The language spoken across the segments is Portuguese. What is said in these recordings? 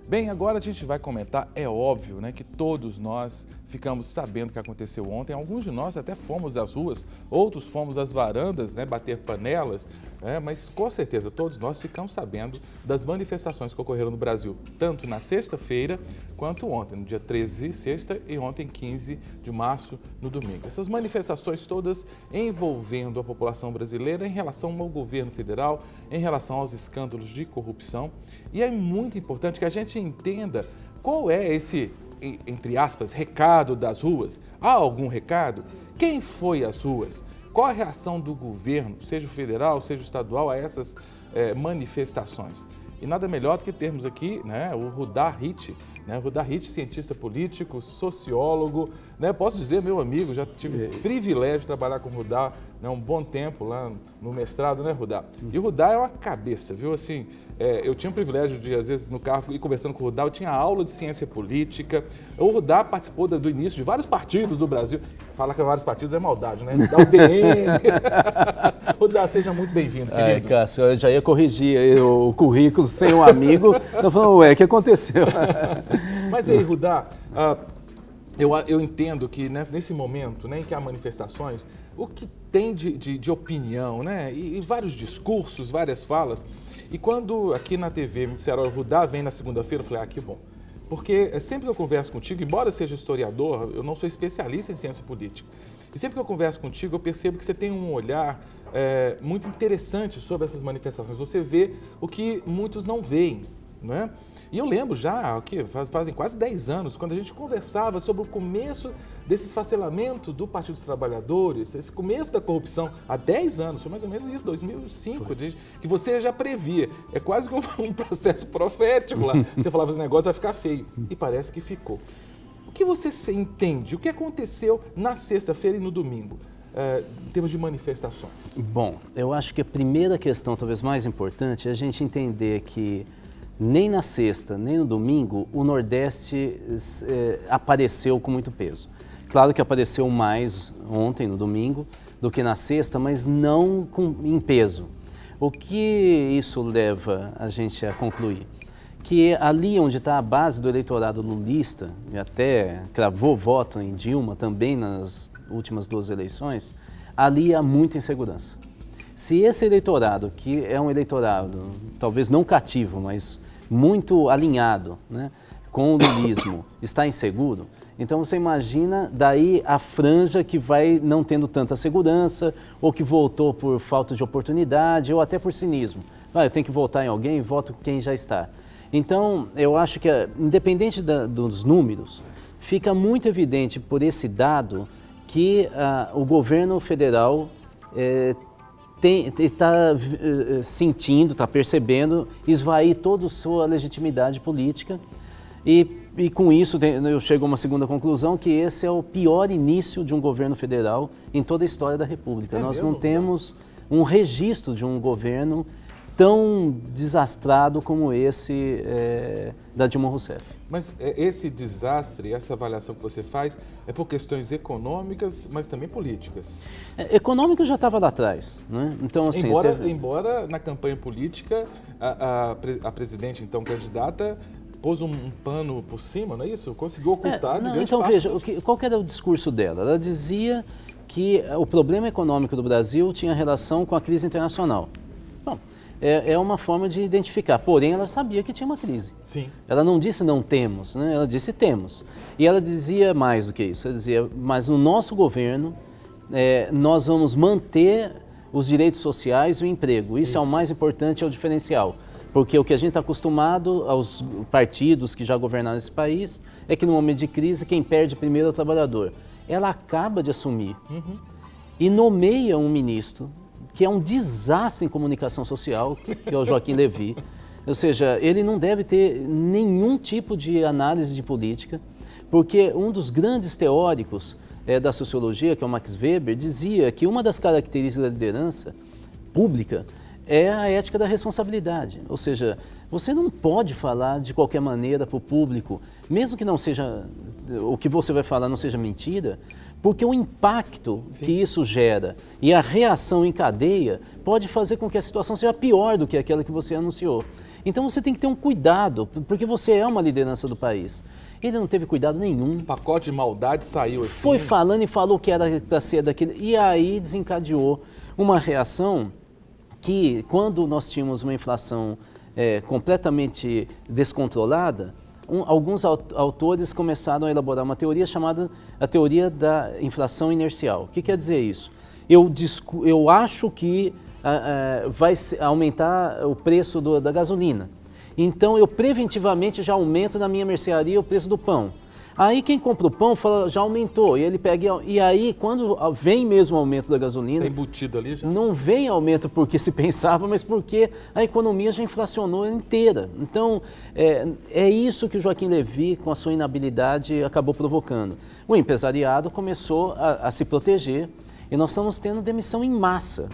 Bem, agora a gente vai comentar, é óbvio, né, que todos nós ficamos sabendo o que aconteceu ontem. Alguns de nós até fomos às ruas, outros fomos às varandas, né, bater panelas, mas com certeza todos nós ficamos sabendo das manifestações que ocorreram no Brasil, tanto na sexta-feira quanto ontem, no dia 13, sexta, e ontem, 15 de março, no domingo. Essas manifestações todas envolvendo a população brasileira em relação ao governo federal, em relação aos escândalos de corrupção. E é muito importante que a gente entenda qual é esse, entre aspas, recado das ruas. Há algum recado? Quem foi às ruas? Qual a reação do governo, seja o federal, seja o estadual, a essas manifestações? E nada melhor do que termos aqui, né, o Rudá Hit, Rudá Hit, cientista político, sociólogo, posso dizer, meu amigo, já tive o privilégio de trabalhar com o Rudá, um bom tempo lá no mestrado, né, Rudá? E o Rudá é uma cabeça, viu? Assim, eu tinha o privilégio de, às vezes, no carro, ir conversando com o Rudá, eu tinha aula de ciência política. O Rudá participou do início de vários partidos do Brasil. Falar que vários partidos é maldade, né? Da UDN. Rudá, seja muito bem-vindo, querido. Ai, Cássio, eu já ia corrigir o currículo sem um amigo. Eu falei, ué, o que aconteceu? Mas aí, Rudá, eu entendo que nesse momento, em que há manifestações, o que tem de opinião, e vários discursos, várias falas. E quando aqui na TV me disseram, o Rudá vem na segunda-feira, eu falei, que bom. Porque sempre que eu converso contigo, embora eu seja historiador, eu não sou especialista em ciência política. E sempre que eu converso contigo, eu percebo que você tem um olhar muito interessante sobre essas manifestações. Você vê o que muitos não veem, não é? E eu lembro já, fazem quase 10 anos, quando a gente conversava sobre o começo desse esfacelamento do Partido dos Trabalhadores, esse começo da corrupção, há 10 anos, foi mais ou menos isso, 2005, que você já previa. É quase como um processo profético lá. Você falava, esse negócio vai ficar feio. E parece que ficou. O que você entende? O que aconteceu na sexta-feira e no domingo, em termos de manifestações? Bom, eu acho que a primeira questão, talvez mais importante, é a gente entender que nem na sexta, nem no domingo, o Nordeste apareceu com muito peso. Claro que apareceu mais ontem, no domingo, do que na sexta, mas não em peso. O que isso leva a gente a concluir? Que ali onde está a base do eleitorado lulista, e até cravou voto em Dilma também nas últimas 2 eleições, ali há muita insegurança. Se esse eleitorado, que é um eleitorado talvez não cativo, mas muito alinhado, com o lulismo, está inseguro, então você imagina daí a franja que vai não tendo tanta segurança, ou que votou por falta de oportunidade, ou até por cinismo. Eu tenho que votar em alguém, voto quem já está. Então, eu acho que, independente dos números, fica muito evidente por esse dado que o governo federal está sentindo, está percebendo, esvair toda a sua legitimidade política e com isso eu chego a uma segunda conclusão, que esse é o pior início de um governo federal em toda a história da República. Nós não temos um registro de um governo tão desastrado como esse da Dilma Rousseff. Mas esse desastre, essa avaliação que você faz, é por questões econômicas, mas também políticas? Econômico já estava lá atrás, Então, assim, embora na campanha política, a presidente, então, candidata, pôs um pano por cima, não é isso? Conseguiu ocultar de grande Então, parte. veja, qual que era o discurso dela? Ela dizia que o problema econômico do Brasil tinha relação com a crise internacional. Bom, é uma forma de identificar, porém ela sabia que tinha uma crise. Sim. Ela não disse não temos, ela disse temos. E ela dizia mais do que isso, ela dizia, mas no nosso governo nós vamos manter os direitos sociais e o emprego. Isso é o mais importante, é o diferencial. Porque o que a gente está acostumado aos partidos que já governaram esse país é que no momento de crise quem perde primeiro é o trabalhador. Ela acaba de assumir e nomeia um ministro que é um desastre em comunicação social, que é o Joaquim Levy. Ou seja, ele não deve ter nenhum tipo de análise de política, porque um dos grandes teóricos da sociologia, que é o Max Weber, dizia que uma das características da liderança pública é a ética da responsabilidade. Ou seja, você não pode falar de qualquer maneira para o público, mesmo que não seja, o que você vai falar não seja mentira, Porque o impacto que isso gera e a reação em cadeia pode fazer com que a situação seja pior do que aquela que você anunciou. Então você tem que ter um cuidado, porque você é uma liderança do país. Ele não teve cuidado nenhum. Um pacote de maldade saiu assim. Foi falando e falou que era para ser daquele. E aí desencadeou uma reação que, quando nós tínhamos uma inflação completamente descontrolada, alguns autores começaram a elaborar uma teoria chamada a teoria da inflação inercial. O que quer dizer isso? Eu acho que vai aumentar o preço da gasolina. Então eu preventivamente já aumento na minha mercearia o preço do pão. Aí quem compra o pão fala, já aumentou, e ele pega e aí quando vem mesmo o aumento da gasolina, tá embutido ali já. Não vem aumento porque se pensava, mas porque a economia já inflacionou inteira. Então é isso que o Joaquim Levy, com a sua inabilidade, acabou provocando. O empresariado começou a se proteger. E nós estamos tendo demissão em massa.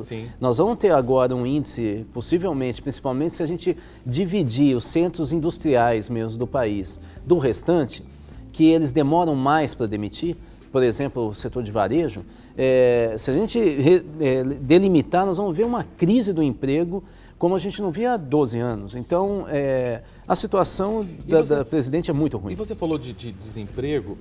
Sim. Nós vamos ter agora um índice, possivelmente, principalmente se a gente dividir os centros industriais mesmo do país do restante, que eles demoram mais para demitir, por exemplo, o setor de varejo, se a gente delimitar, nós vamos ver uma crise do emprego como a gente não via há 12 anos. Então, a situação da presidente é muito ruim. E você falou de desemprego,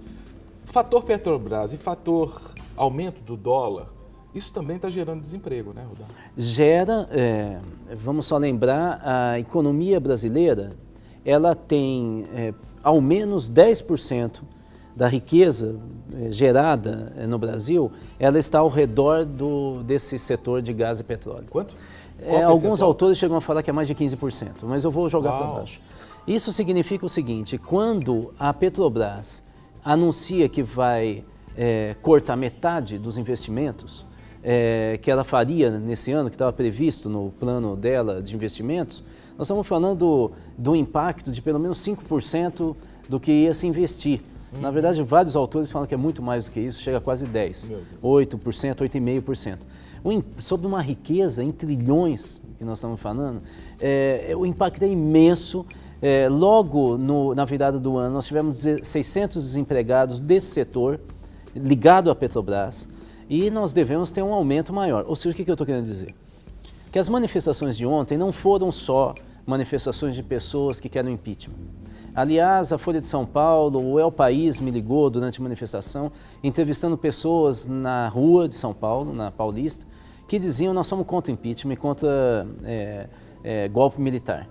fator Petrobras e fator aumento do dólar, isso também está gerando desemprego, né, Rudá? Gera, vamos só lembrar, a economia brasileira, ela tem ao menos 10% da riqueza gerada no Brasil, ela está ao redor desse setor de gás e petróleo. Quanto? Alguns autores chegam a falar que é mais de 15%, mas eu vou jogar para baixo. Isso significa o seguinte, quando a Petrobras anuncia que vai cortar metade dos investimentos que ela faria nesse ano, que estava previsto no plano dela de investimentos, nós estamos falando do impacto de pelo menos 5% do que ia se investir. Na verdade, vários autores falam que é muito mais do que isso, chega a quase 10%, 8%, 8,5%. Sobre uma riqueza em trilhões que nós estamos falando, o impacto é imenso. Logo na virada do ano, nós tivemos 600 desempregados desse setor, ligado à Petrobras, e nós devemos ter um aumento maior. Ou seja, o que eu estou querendo dizer? Que as manifestações de ontem não foram só manifestações de pessoas que querem impeachment. Aliás, a Folha de São Paulo, o El País me ligou durante a manifestação, entrevistando pessoas na rua de São Paulo, na Paulista, que diziam nós somos contra impeachment e contra golpe militar.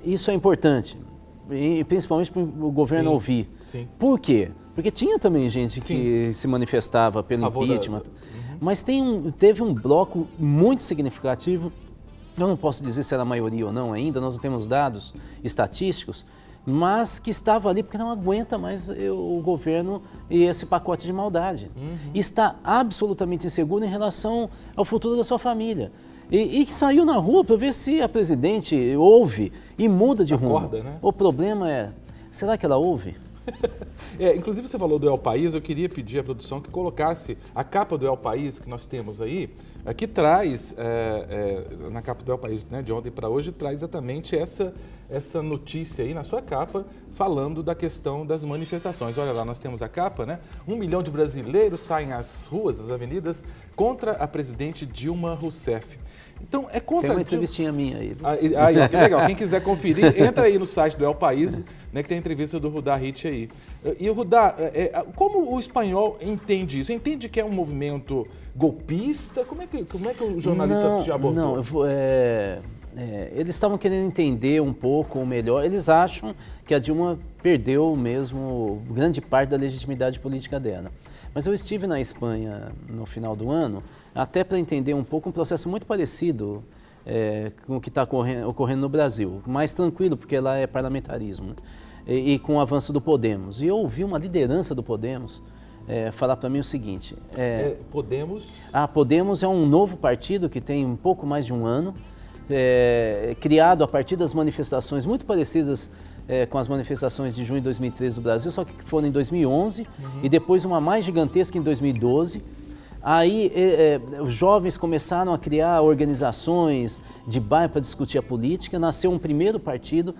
Isso é importante, e principalmente para o governo ouvir. Sim. Por quê? Porque tinha também gente que se manifestava pelo impeachment, mas teve um bloco muito significativo, eu não posso dizer se era a maioria ou não ainda, nós não temos dados estatísticos, mas que estava ali porque não aguenta mais o governo e esse pacote de maldade. E está absolutamente inseguro em relação ao futuro da sua família. E saiu na rua para ver se a presidente ouve e muda de rumo. Né? O problema é, será que ela ouve? Inclusive você falou do El País, eu queria pedir à produção que colocasse a capa do El País que nós temos aí, que traz, na capa do El País, né, de ontem para hoje, traz exatamente essa notícia aí na sua capa, falando da questão das manifestações. Olha lá, nós temos a capa, né? 1 milhão de brasileiros saem às ruas, às avenidas, contra a presidente Dilma Rousseff. Então, é contra... Tem uma entrevistinha minha aí. Aí, que legal. Quem quiser conferir, entra aí no site do El País, né, que tem a entrevista do Rudá Hit aí. E o Rudá, como o espanhol entende isso? Entende que é um movimento golpista? Como é que o jornalista te abordou? Não, eles estavam querendo entender um pouco melhor. Eles acham que a Dilma perdeu mesmo grande parte da legitimidade política dela. Mas eu estive na Espanha no final do ano, até para entender um pouco um processo muito parecido com o que está ocorrendo no Brasil. Mais tranquilo, porque lá é parlamentarismo, né? E com o avanço do Podemos. E eu ouvi uma liderança do Podemos falar para mim o seguinte... Podemos? Podemos é um novo partido que tem um pouco mais de um ano, criado a partir das manifestações muito parecidas com as manifestações de junho de 2013 do Brasil, só que foram em 2011 e depois uma mais gigantesca em 2012. Aí os jovens começaram a criar organizações de bairro para discutir a política, nasceu um primeiro partido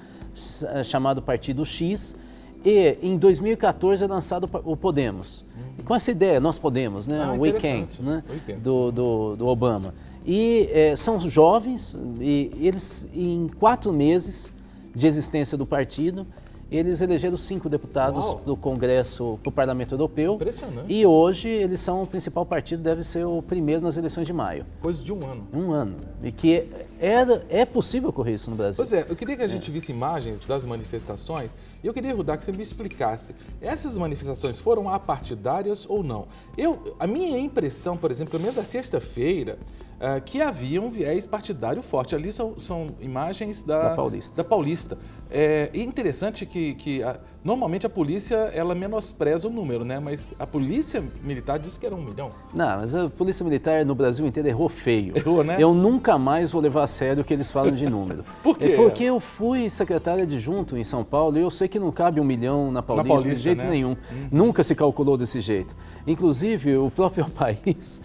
chamado Partido X, E em 2014 é lançado o Podemos. E com essa ideia, nós podemos, né? O We Can, né? Do Obama. E são jovens, e eles, em 4 meses de existência do partido, eles elegeram 5 deputados do Congresso, para o Parlamento Europeu. Impressionante. E hoje eles são o principal partido, deve ser o primeiro nas eleições de maio. Coisa de um ano. Um ano. E que é possível ocorrer isso no Brasil. Pois é, eu queria que a gente visse imagens das manifestações e eu queria, Rudá, que você me explicasse. Essas manifestações foram apartidárias ou não? A minha impressão, por exemplo, pelo menos da sexta-feira, que havia um viés partidário forte. Ali são imagens da Paulista. É interessante que normalmente a polícia ela menospreza o número, né? Mas a polícia militar disse que era 1 milhão. Não, mas a polícia militar no Brasil inteiro errou feio. Errou, né? Eu nunca mais vou levar a sério o que eles falam de número. Por quê? Porque eu fui secretário adjunto em São Paulo e eu sei que não cabe 1 milhão na Paulista de jeito nenhum. Nunca se calculou desse jeito. Inclusive, o próprio país,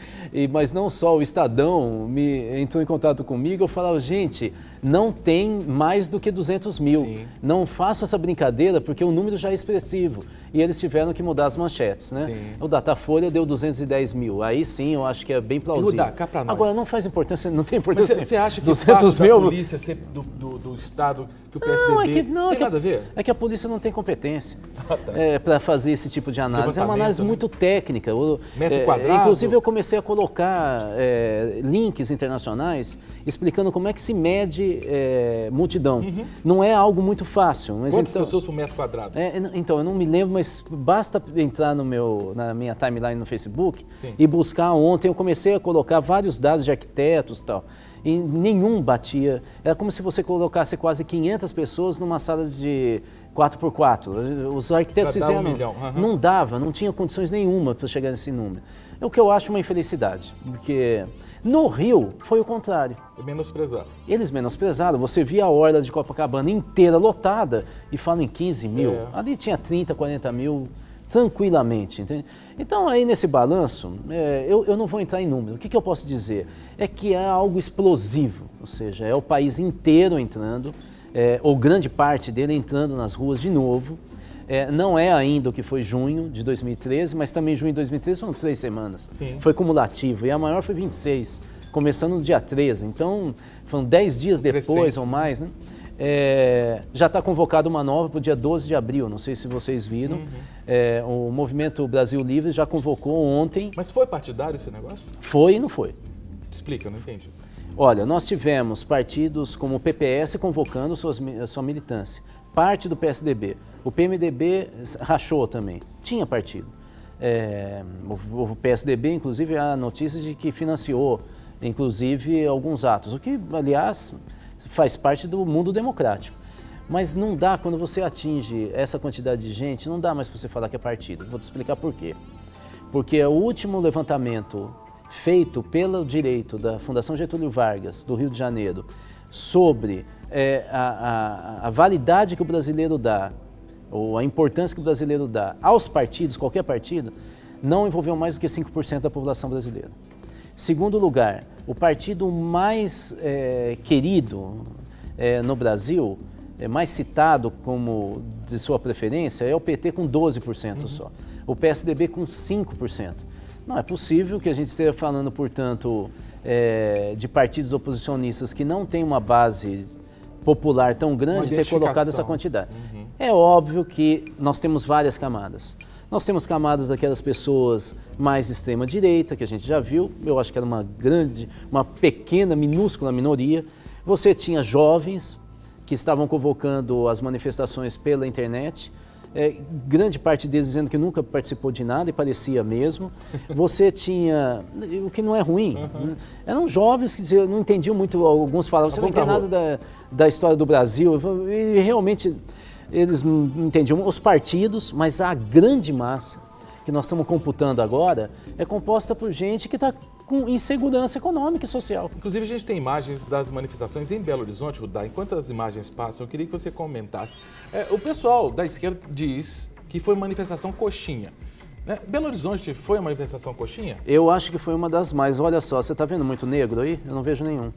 mas não só o Estadão, entrou em contato comigo, eu falava, gente, não tem mais do que 200 mil. Sim. Não façam essa brincadeira porque o número já é expressivo. E eles tiveram que mudar as manchetes, né? Sim. O Datafolha deu 210 mil. Aí sim, eu acho que é bem plausível. Rudá, cá pra nós. Agora, não faz importância, não tem importância. Mas você acha que 200 mil... da polícia ser do Estado, que o PSDB tem nada a ver? É que a polícia não tem competência para fazer esse tipo de análise. É uma análise muito técnica. Metro quadrado. Inclusive, eu comecei a colocar links internacionais explicando como é que se mede multidão. Não é algo muito fácil. Mas quantas pessoas por metro quadrado? Então, eu não me lembro, mas basta entrar na minha timeline no Facebook e buscar. Ontem eu comecei a colocar vários dados de arquitetos e tal. E nenhum batia. Era como se você colocasse quase 500 pessoas numa sala de 4x4. Os arquitetos fizeram. 1 milhão. Não dava, não tinha condições nenhuma para chegar nesse número. É o que eu acho uma infelicidade, porque no Rio foi o contrário. Menosprezado. Eles menosprezaram. Você via a orla de Copacabana inteira lotada e falam em 15 mil. Ali tinha 30, 40 mil tranquilamente. Entende? Então, aí nesse balanço, eu não vou entrar em número. O que eu posso dizer? É que é algo explosivo, ou seja, é o país inteiro entrando, ou grande parte dele entrando nas ruas de novo. Não é ainda o que foi junho de 2013, mas também junho de 2013 foram 3 semanas. Sim. Foi cumulativo, e a maior foi 26, começando no dia 13. Então, foram 10 dias depois ou mais, né? Já está convocada uma nova para o dia 12 de abril, não sei se vocês viram. O Movimento Brasil Livre já convocou ontem. Mas foi partidário esse negócio? Foi e não foi. Explica, eu não entendi. Olha, nós tivemos partidos como o PPS convocando sua militância, parte do PSDB. O PMDB rachou também, tinha partido. O PSDB, inclusive, há notícias de que financiou, inclusive, alguns atos, o que, aliás, faz parte do mundo democrático. Mas não dá, quando você atinge essa quantidade de gente, não dá mais para você falar que é partido. Vou te explicar por quê. Porque o último levantamento feito pelo direito da Fundação Getúlio Vargas, do Rio de Janeiro, sobre a validade que o brasileiro dá, ou a importância que o brasileiro dá aos partidos, qualquer partido, não envolveu mais do que 5% da população brasileira. Segundo lugar, o partido mais querido no Brasil, mais citado como de sua preferência, é o PT com 12% só. O PSDB com 5%. Não é possível que a gente esteja falando, portanto, de partidos oposicionistas que não têm uma base popular tão grande ter colocado essa quantidade. É óbvio que nós temos várias camadas. Nós temos camadas daquelas pessoas mais de extrema direita, que a gente já viu, eu acho que era uma pequena, minúscula minoria. Você tinha jovens que estavam convocando as manifestações pela internet, grande parte deles dizendo que nunca participou de nada e parecia mesmo. Você tinha, o que não é ruim, né? Eram jovens que diziam, não entendiam muito, alguns falavam, você não entende nada da história do Brasil, e realmente eles não entendiam os partidos, mas a grande massa que nós estamos computando agora é composta por gente que está com insegurança econômica e social. Inclusive, a gente tem imagens das manifestações em Belo Horizonte, Rudá. Enquanto as imagens passam, eu queria que você comentasse. O pessoal da esquerda diz que foi manifestação coxinha. Né? Belo Horizonte foi uma manifestação coxinha? Eu acho que foi uma das mais. Olha só, você está vendo muito negro aí? Eu não vejo nenhum.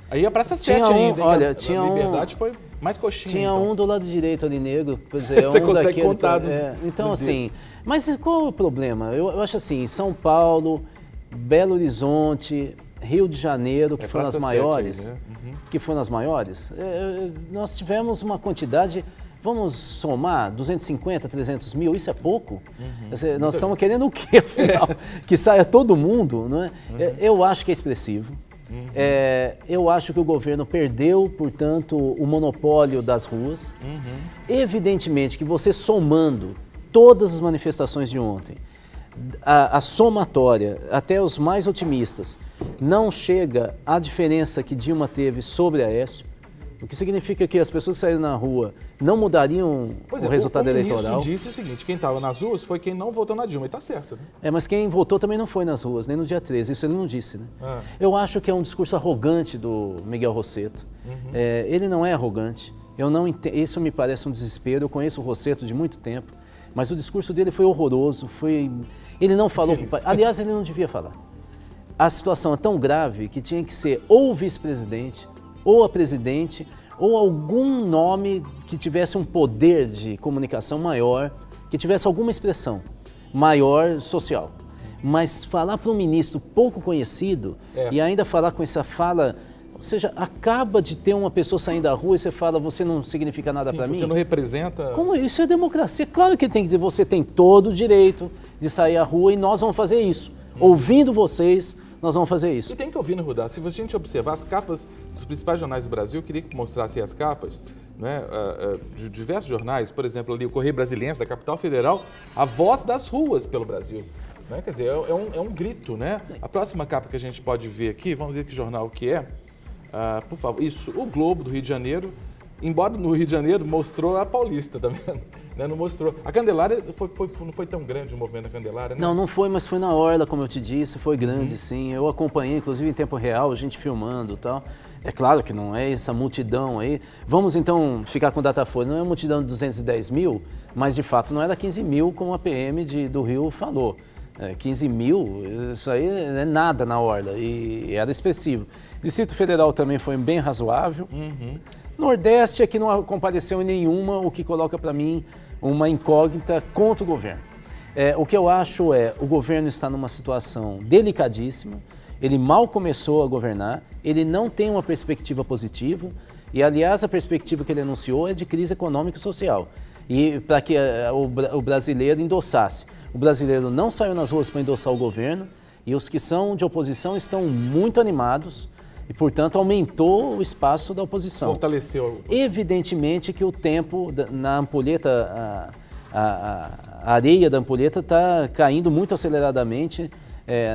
Aí a Praça 7 ainda, hein? Olha, a Liberdade foi mais coxinha. Tinha então. um do lado direito ali negro, quer dizer, Você um consegue daquele, contar então, nos assim, dedos. mas qual é o problema? Eu acho assim, São Paulo, Belo Horizonte, Rio de Janeiro, que foram as Praça 7 maiores, aí, né? que foram as maiores, nós tivemos uma quantidade. Vamos somar 250, 300 mil, isso é pouco? Nós estamos querendo o quê, afinal? Que saia todo mundo, não é? Eu acho que é expressivo. Eu acho que o governo perdeu, portanto, o monopólio das ruas. Evidentemente que você somando todas as manifestações de ontem, a somatória, até os mais otimistas, não chega à diferença que Dilma teve sobre Aécio. O que significa que as pessoas que saíram na rua não mudariam o resultado eleitoral. O ministro disse o seguinte, quem estava nas ruas foi quem não votou na Dilma, e está certo, né? Mas quem votou também não foi nas ruas, nem no dia 13, isso ele não disse, né? Eu acho que é um discurso arrogante do Miguel Rosseto. Ele não é arrogante, isso me parece um desespero, eu conheço o Rosseto de muito tempo, mas o discurso dele foi horroroso, ele não falou, aliás, ele não devia falar. A situação é tão grave que tinha que ser ou o vice-presidente, ou a presidente, ou algum nome que tivesse um poder de comunicação maior, que tivesse alguma expressão maior social. Mas falar para um ministro pouco conhecido e ainda falar com essa fala, ou seja, acaba de ter uma pessoa saindo da rua e você fala, você não significa nada para mim? Você não representa... Como isso é democracia? Claro que ele tem que dizer, você tem todo o direito de sair à rua e nós vamos fazer isso. Ouvindo vocês, nós vamos fazer isso. E tem que ouvir, né, Rudá? Se a gente observar as capas dos principais jornais do Brasil, eu queria que mostrasse as capas, né, de diversos jornais, por exemplo, ali o Correio Brasiliense, da capital federal, a voz das ruas pelo Brasil. Né? Quer dizer, é um grito, né? A próxima capa que a gente pode ver aqui, vamos ver que jornal que é, por favor, isso, o Globo do Rio de Janeiro, embora no Rio de Janeiro mostrou a Paulista, tá vendo? Né? Não mostrou. A Candelária não foi tão grande o movimento da Candelária, né? Não foi, mas foi na orla, como eu te disse, foi grande, sim. Eu acompanhei, inclusive em tempo real, a gente filmando e tal. É claro que não é essa multidão aí. Vamos então ficar com Datafolha. Não é uma multidão de 210 mil, mas de fato não era 15 mil como a PM do Rio falou. 15 mil, isso aí não é nada na orla e era expressivo. Distrito Federal também foi bem razoável. Nordeste é que não compareceu em nenhuma, o que coloca para mim uma incógnita contra o governo. O que eu acho o governo está numa situação delicadíssima, ele mal começou a governar, ele não tem uma perspectiva positiva e, aliás, a perspectiva que ele anunciou é de crise econômica e social. E para que o brasileiro endossasse. O brasileiro não saiu nas ruas para endossar o governo e os que são de oposição estão muito animados e, portanto, aumentou o espaço da oposição. Fortaleceu. Evidentemente que o tempo na ampulheta, a areia da ampulheta está caindo muito aceleradamente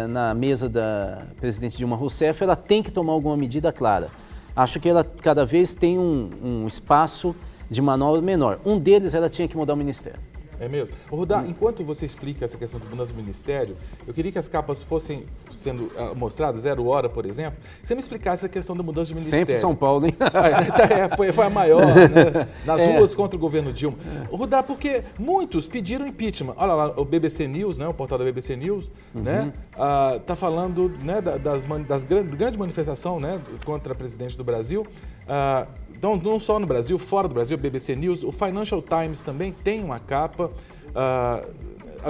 na mesa da presidente Dilma Rousseff. Ela tem que tomar alguma medida clara. Acho que ela cada vez tem um espaço de manobra menor. Um deles, ela tinha que mudar o ministério. É mesmo? Rudá, enquanto você explica essa questão de mudança do ministério, eu queria que as capas fossem sendo mostradas, 0 hora, por exemplo, que você me explicasse a questão da mudança de ministério. Sempre São Paulo, hein? Foi a maior, né? Nas ruas contra o governo Dilma. Rudá, porque muitos pediram impeachment. Olha lá, o BBC News, né? O portal da BBC News, né? Tá falando, né, das grande manifestação, né, contra a presidente do Brasil. Então, não só no Brasil, fora do Brasil, BBC News, o Financial Times também tem uma capa,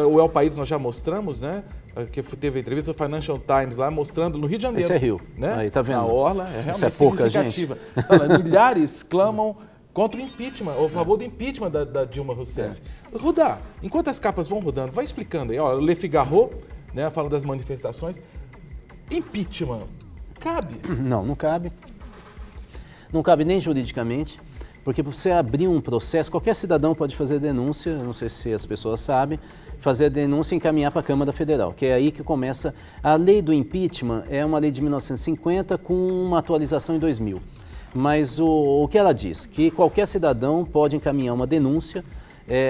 o El País nós já mostramos, né? Que teve a entrevista do Financial Times lá, mostrando no Rio de Janeiro. Esse é Rio, né? Aí tá vendo? A orla é realmente Isso é pouca significativa. Gente. Milhares clamam contra o impeachment, ou a favor do impeachment da Dilma Rousseff. Rudá, enquanto as capas vão rodando, vai explicando aí, ó, o Le Figaro, né, fala das manifestações. Impeachment, cabe? Não cabe. Não cabe nem juridicamente, porque para você abrir um processo, qualquer cidadão pode fazer denúncia, não sei se as pessoas sabem, fazer a denúncia e encaminhar para a Câmara Federal, que é aí que começa. A lei do impeachment é uma lei de 1950 com uma atualização em 2000. Mas o que ela diz? Que qualquer cidadão pode encaminhar uma denúncia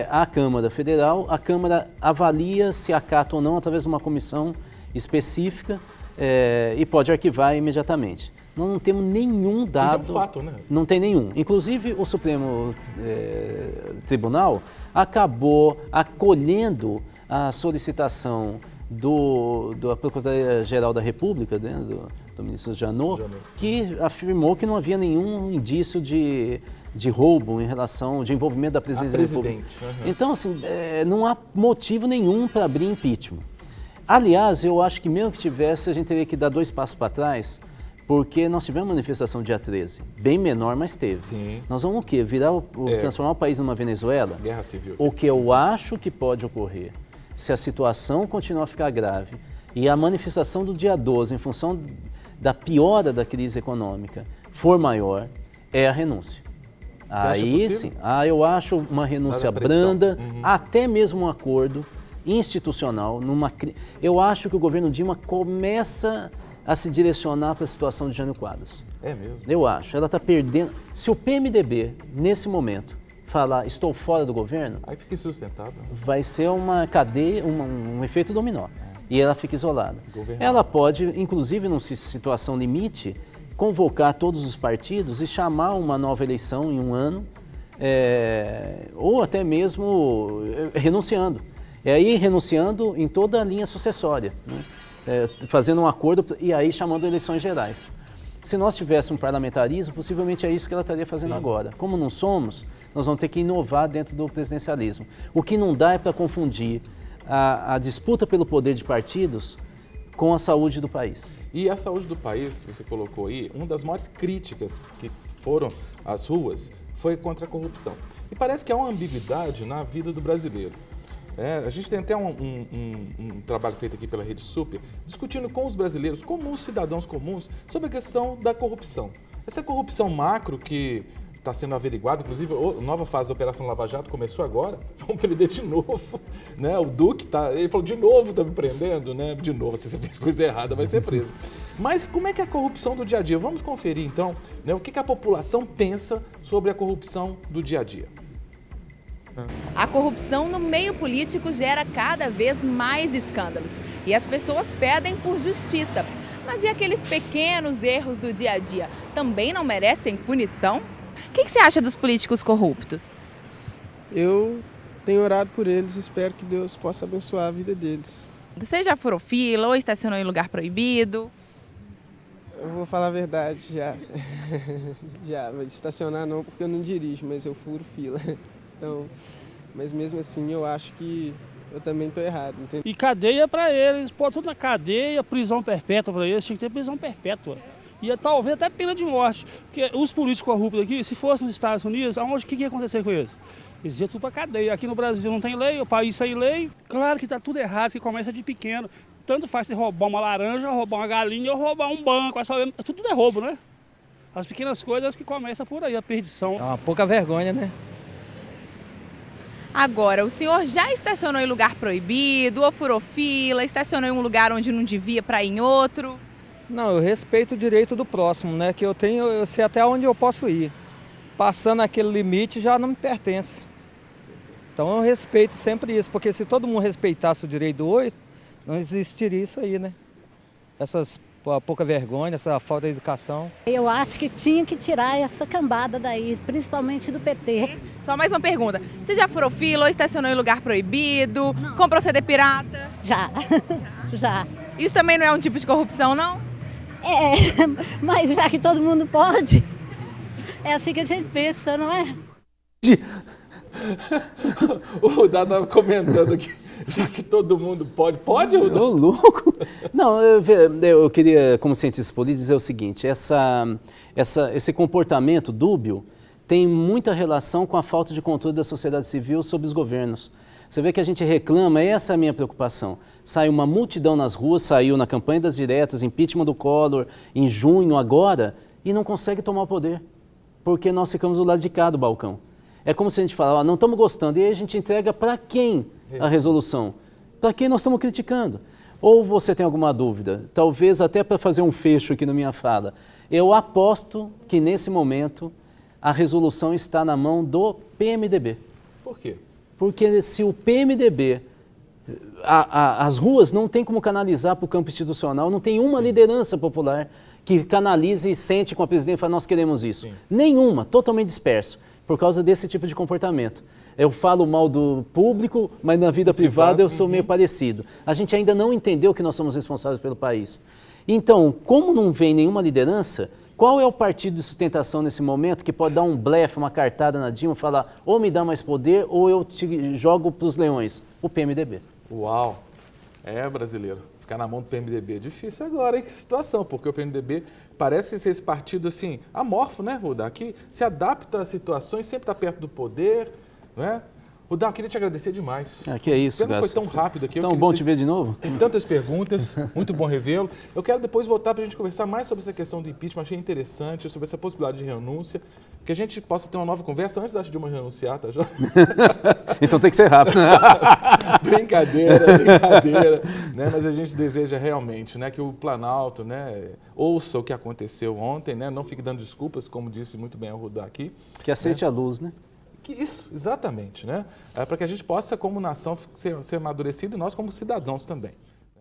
à Câmara Federal, a Câmara avalia se acata ou não através de uma comissão específica e pode arquivar imediatamente. Nós não temos nenhum dado. É um fato, né? Não tem nenhum. Inclusive, o Supremo Tribunal acabou acolhendo a solicitação da Procuradoria-Geral da República, né, do ministro Janot, que afirmou que não havia nenhum indício de roubo em relação, de envolvimento da presidência da República. Então, assim, não há motivo nenhum para abrir impeachment. Aliás, eu acho que mesmo que tivesse, a gente teria que dar 2 passos para trás, porque nós tivemos uma manifestação dia 13, bem menor, mas teve. Sim. Nós vamos o quê? Transformar o país numa Venezuela? Guerra civil. O que eu acho que pode ocorrer, se a situação continuar a ficar grave e a manifestação do dia 12, em função da piora da crise econômica, for maior, é a renúncia. Aí sim, eu acho uma renúncia branda, até mesmo um acordo institucional. Eu acho que o governo Dilma começa a se direcionar para a situação de Jânio Quadros. É mesmo? Eu acho. Ela está perdendo. Se o PMDB, nesse momento, falar estou fora do governo, aí fica insustentável. Vai ser uma cadeia, um efeito dominó. E ela fica isolada. Ela pode, inclusive, numa situação limite, convocar todos os partidos e chamar uma nova eleição em um ano, ou até mesmo renunciando. Aí renunciando em toda a linha sucessória, né? Fazendo um acordo e aí chamando eleições gerais. Se nós tivéssemos um parlamentarismo, possivelmente é isso que ela estaria fazendo agora. Como não somos, nós vamos ter que inovar dentro do presidencialismo. O que não dá é para confundir a disputa pelo poder de partidos com a saúde do país. E a saúde do país, você colocou aí, uma das maiores críticas que foram às ruas foi contra a corrupção. E parece que há uma ambiguidade na vida do brasileiro. A gente tem até um trabalho feito aqui pela Rede Super, discutindo com os brasileiros, comuns, cidadãos comuns, sobre a questão da corrupção. Essa corrupção macro que está sendo averiguada, inclusive a nova fase da Operação Lava Jato começou agora, vão prender de novo, né? O Duque, ele falou, de novo está me prendendo, né? De novo, se você fez coisa errada, vai ser preso. Mas como é que é a corrupção do dia a dia? Vamos conferir então, né, o que a população pensa sobre a corrupção do dia a dia. A corrupção no meio político gera cada vez mais escândalos e as pessoas pedem por justiça. Mas e aqueles pequenos erros do dia a dia? Também não merecem punição? O que você acha dos políticos corruptos? Eu tenho orado por eles e espero que Deus possa abençoar a vida deles. Você já furou fila ou estacionou em lugar proibido? Eu vou falar a verdade, já. Já, mas estacionar não, porque eu não dirijo, mas eu furo fila. Então, mas mesmo assim eu acho que eu também estou errado. Entendeu? E cadeia para eles, pô, tudo na cadeia, prisão perpétua para eles, tinha que ter prisão perpétua. E talvez até pena de morte. Porque os políticos corruptos aqui, se fossem nos Estados Unidos, o que ia acontecer com eles? Eles iam tudo para cadeia. Aqui no Brasil não tem lei, o país sem lei. Claro que está tudo errado, que começa de pequeno. Tanto faz se roubar uma laranja, roubar uma galinha ou roubar um banco. Tudo é roubo, né? As pequenas coisas que começam por aí, a perdição. É uma pouca vergonha, né? Agora, o senhor já estacionou em lugar proibido, ou furou fila, estacionou em um lugar onde não devia para ir em outro? Não, eu respeito o direito do próximo, né? Que eu sei até onde eu posso ir. Passando aquele limite já não me pertence. Então eu respeito sempre isso, porque se todo mundo respeitasse o direito do outro, não existiria isso aí, né? Essas pouca vergonha, essa falta de educação. Eu acho que tinha que tirar essa cambada daí, principalmente do PT. Só mais uma pergunta. Você já furou fila ou estacionou em lugar proibido? Não. Comprou CD pirata? Já, já. Isso também não é um tipo de corrupção, não? Mas já que todo mundo pode, é assim que a gente pensa, não é? O Dado estava comentando aqui, já que todo mundo pode ou não? Louco? Não, eu queria, como cientista político, dizer o seguinte, esse comportamento dúbio tem muita relação com a falta de controle da sociedade civil sobre os governos. Você vê que a gente reclama, essa é a minha preocupação. Saiu uma multidão nas ruas, saiu na campanha das diretas, impeachment do Collor, em junho, agora, e não consegue tomar o poder, porque nós ficamos do lado de cá do balcão. É como se a gente fala, não estamos gostando, e aí a gente entrega para quem a resolução? Para quem nós estamos criticando? Ou você tem alguma dúvida? Talvez até para fazer um fecho aqui na minha fala. Eu aposto que nesse momento a resolução está na mão do PMDB. Por quê? Porque se o PMDB, as ruas não tem como canalizar para o campo institucional, não tem uma liderança popular que canalize e sente com a presidente e fala, nós queremos isso. Nenhuma, totalmente disperso, por causa desse tipo de comportamento. Eu falo mal do público, mas na vida privada eu sou meio parecido. A gente ainda não entendeu que nós somos responsáveis pelo país. Então, como não vem nenhuma liderança, qual é o partido de sustentação nesse momento que pode dar um blefe, uma cartada na Dilma, falar ou me dá mais poder ou eu te jogo para os leões? O PMDB. Uau! Brasileiro. Ficar na mão do PMDB é difícil agora, hein? Que situação, porque o PMDB parece ser esse partido assim, amorfo, né, Rudá? Que se adapta às situações, sempre está perto do poder, né? Rudá, eu queria te agradecer demais. Que é isso, Não foi tão rápido aqui. Tão bom te ver de novo. Tem tantas perguntas, muito bom revê-lo. Eu quero depois voltar para a gente conversar mais sobre essa questão do impeachment, achei interessante, sobre essa possibilidade de renúncia, que a gente possa ter uma nova conversa antes da Dilma renunciar, tá, João? Então tem que ser rápido. Brincadeira, brincadeira, né? Mas a gente deseja realmente, né, que o Planalto, né, ouça o que aconteceu ontem, né, não fique dando desculpas, como disse muito bem o Rudá aqui. Que aceite a luz, né? Isso, exatamente, né? Para que a gente possa, como nação, ser amadurecido e nós como cidadãos também.